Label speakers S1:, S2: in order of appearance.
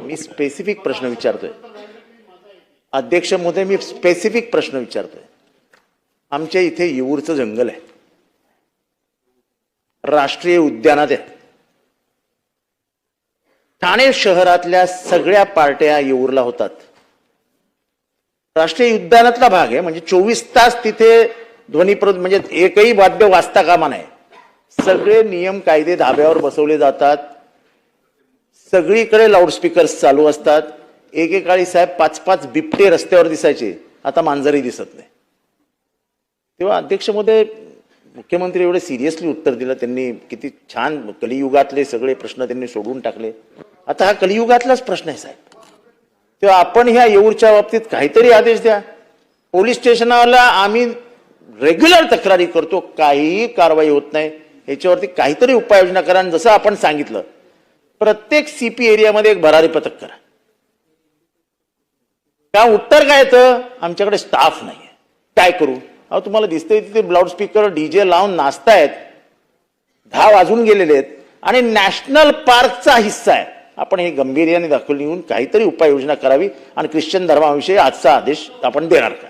S1: मी specific प्रश्न विचारतोय अध्यक्ष महोदय, मी स्पेसिफिक प्रश्न विचारतोय. आमच्या इथे येऊरचं जंगल आहे, राष्ट्रीय उद्यानात आहे. ठाणे शहरातल्या सगळ्या पार्ट्या येऊरला होतात. राष्ट्रीय उद्यानातला भाग आहे, म्हणजे 24 तास तिथे ध्वनी म्हणजे एकही वाद्य वाजता कामा नये. सगळे नियम कायदे धाब्यावर बसवले जातात. सगळीकडे लाऊडस्पीकर्स चालू असतात. एकेकाळी साहेब 5-5 बिबटे रस्त्यावर दिसायचे, आता मांजरही दिसत नाही. तेव्हा अध्यक्ष महोदय, मुख्यमंत्री एवढे सिरियसली उत्तर दिलं त्यांनी. किती छान, कलियुगातले सगळे प्रश्न त्यांनी सोडून टाकले. आता हा कलियुगातलाच प्रश्न आहे साहेब. तेव्हा आपण ह्या येऊरच्या बाबतीत काहीतरी आदेश द्या. पोलीस स्टेशनला आम्ही रेग्युलर तक्रारी करतो, काहीही कारवाई होत नाही. ह्याच्यावरती काहीतरी उपाययोजना करा. जसं आपण सांगितलं, प्रत्येक सीपी एरियामध्ये एक भरारी पथक करा. का उत्तर काय येतं, आमच्याकडे स्टाफ नाहीये, काय करू. अहो तुम्हाला दिसतंय तिथे लाऊडस्पीकर डीजे लावून नाचतायत, 10 वाजून गेलेले आहेत आणि नॅशनल पार्कचा हिस्सा आहे. आपण हे गंभीर्याने दाखवून काहीतरी उपाययोजना करावी आणि ख्रिश्चन धर्माविषयी आजचा आदेश आपण देणार का.